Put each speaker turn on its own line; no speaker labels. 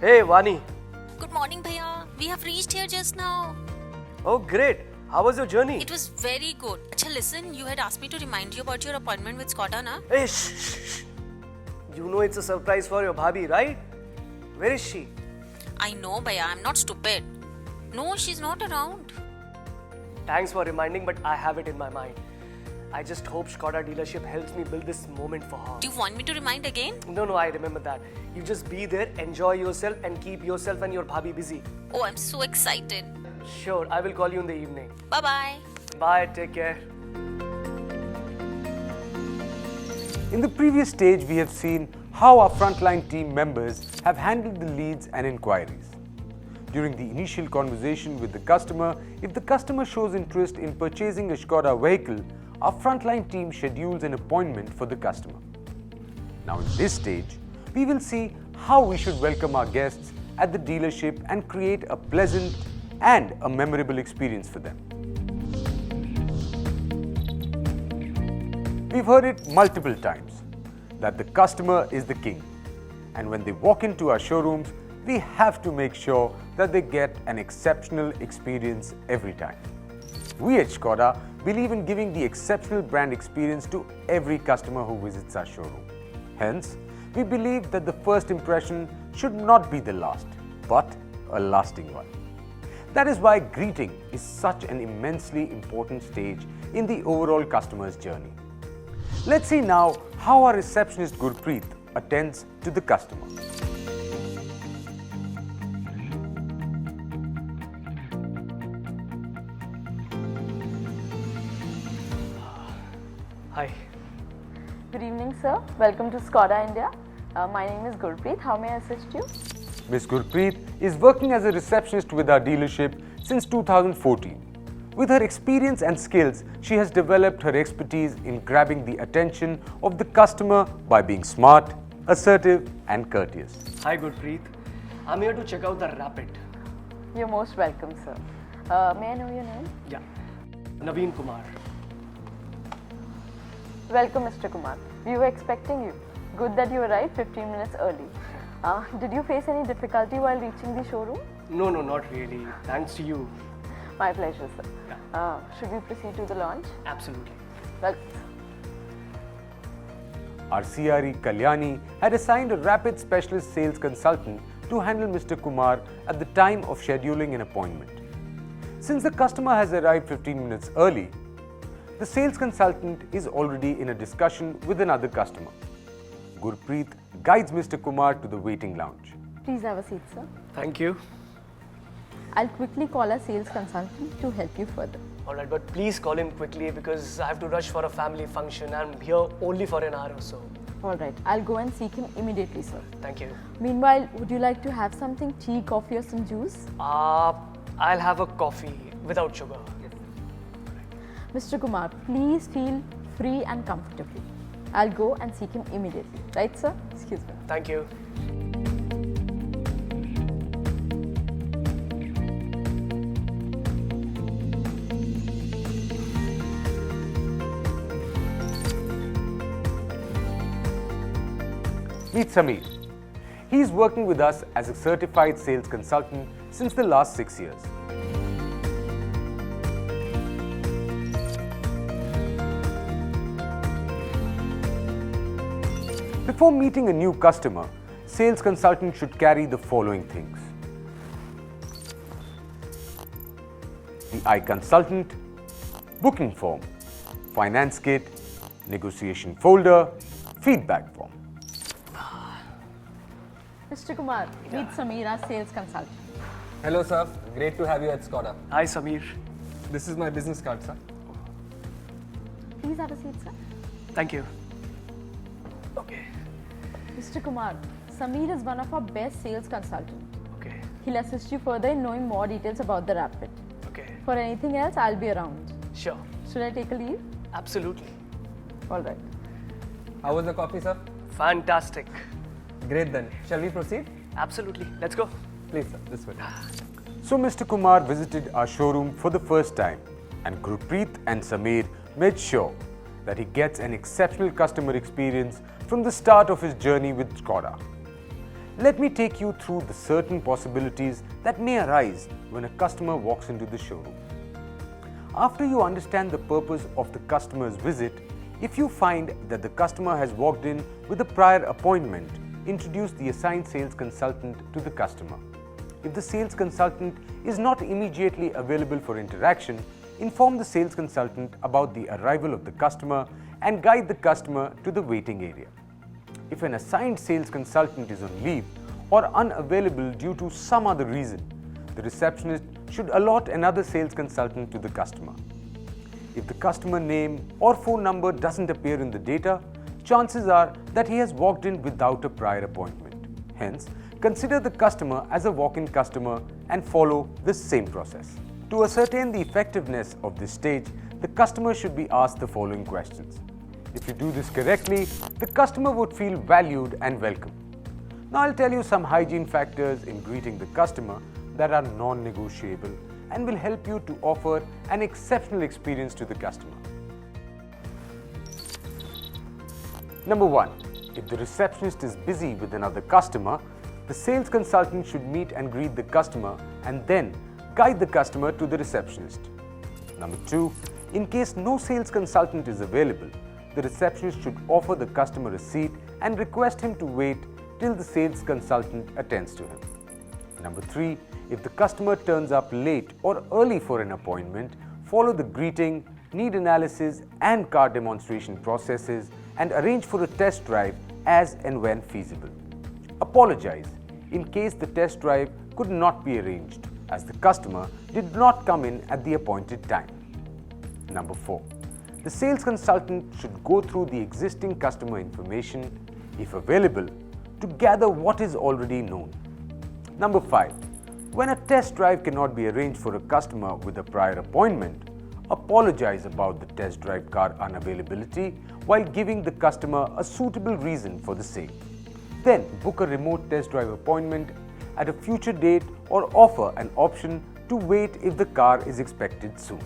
Hey, Vani.
Good morning, Bhaiya. We have reached here just now.
Oh, great. How was your journey?
It was very good. Acha, listen, you had asked me to remind you about your appointment with Skoda, na?
Hey, shh. You know it's a surprise for your bhabhi, right? Where is she?
I know, Bhaiya. I'm not stupid. No, she's not around.
Thanks for reminding, but I have it in my mind. I just hope Skoda dealership helps me build this moment for her.
Do you want me to remind again?
No, I remember that. You just be there, enjoy yourself, and keep yourself and your bhabhi busy.
Oh, I'm so excited.
Sure, I will call you in the evening.
Bye-bye.
Bye, take care.
In the previous stage, we have seen how our frontline team members have handled the leads and inquiries. During the initial conversation with the customer, if the customer shows interest in purchasing a Skoda vehicle, our frontline team schedules an appointment for the customer. Now in this stage, we will see how we should welcome our guests at the dealership and create a pleasant and a memorable experience for them. We've heard it multiple times that the customer is the king, and when they walk into our showrooms, we have to make sure that they get an exceptional experience every time. We at Skoda believe in giving the exceptional brand experience to every customer who visits our showroom. Hence, we believe that the first impression should not be the last, but a lasting one. That is why greeting is such an immensely important stage in the overall customer's journey. Let's see now how our receptionist Gurpreet attends to the customer.
Hi.
Good evening, sir. Welcome to Skoda India. My name is Gurpreet. How may I assist you?
Ms. Gurpreet is working as a receptionist with our dealership since 2014. With her experience and skills, she has developed her expertise in grabbing the attention of the customer by being smart, assertive and courteous.
Hi, Gurpreet. I'm here to check out the Rapid.
You're most welcome, sir. May I know your name?
Yeah. Naveen Kumar.
Welcome, Mr. Kumar. We were expecting you. Good that you arrived 15 minutes early. Did you face any difficulty while reaching the showroom?
No, not really. Thanks to you.
My pleasure, sir. Should we proceed to the launch?
Absolutely.
Well,
Our CRE Kalyani had assigned a rapid specialist sales consultant to handle Mr. Kumar at the time of scheduling an appointment. Since the customer has arrived 15 minutes early, the sales consultant is already in a discussion with another customer. Gurpreet guides Mr. Kumar to the waiting lounge.
please have a seat, sir.
Thank you.
I'll quickly call a sales consultant to help you further.
Alright, but please call him quickly because I have to rush for a family function. I'm here only for an hour or so.
All right, I'll go and seek him immediately, sir.
Thank you.
Meanwhile, would you like to have something, tea, coffee or some juice?
I'll have a coffee without sugar.
Mr. Kumar, please feel free and comfortably. I'll go and seek him immediately. Right, sir? Excuse me.
Thank you.
Meet Sameer. He is working with us as a certified sales consultant since the last 6 years. Before meeting a new customer, sales consultant should carry the following things: the eye consultant, booking form, finance kit, negotiation folder, feedback form.
Mr. Kumar, meet Sameer, our sales consultant.
Hello, sir. Great to have you at Skoda.
Hi, Sameer.
This is my business card, sir.
Please have a seat, sir.
Thank you. Okay.
Mr. Kumar, Sameer is one of our best sales consultants.
Okay.
He'll assist you further in knowing more details about the Rapid.
Okay.
For anything else, I'll be around.
Sure.
Should I take a leave?
Absolutely.
All right.
How was the coffee, sir?
Fantastic.
Great then. Shall we proceed?
Absolutely. Let's go.
Please, sir. This way.
So Mr. Kumar visited our showroom for the first time, and Gurpreet and Sameer made sure that he gets an exceptional customer experience from the start of his journey with Skoda. let me take you through the certain possibilities that may arise when a customer walks into the showroom. After you understand the purpose of the customer's visit, if you find that the customer has walked in with a prior appointment, introduce the assigned sales consultant to the customer. If the sales consultant is not immediately available for interaction, inform the sales consultant about the arrival of the customer and guide the customer to the waiting area. If an assigned sales consultant is on leave or unavailable due to some other reason, the receptionist should allot another sales consultant to the customer. If the customer name or phone number doesn't appear in the data, chances are that he has walked in without a prior appointment. Hence, consider the customer as a walk-in customer and follow the same process. To ascertain the effectiveness of this stage, the customer should be asked the following questions. If you do this correctly, the customer would feel valued and welcome. Now I'll tell you some hygiene factors in greeting the customer that are non-negotiable and will help you to offer an exceptional experience to the customer. Number 1. If the receptionist is busy with another customer, the sales consultant should meet and greet the customer and then guide the customer to the receptionist. Number 2. In case no sales consultant is available, the receptionist should offer the customer a seat and request him to wait till the sales consultant attends to him. Number 3. If the customer turns up late or early for an appointment, follow the greeting, need analysis and car demonstration processes and arrange for a test drive as and when feasible. Apologize in case the test drive could not be arranged as the customer did not come in at the appointed time. Number 4. The sales consultant should go through the existing customer information, if available, to gather what is already known. Number 5. When a test drive cannot be arranged for a customer with a prior appointment, apologize about the test drive car unavailability while giving the customer a suitable reason for the same. Then book a remote test drive appointment at a future date or offer an option to wait if the car is expected soon.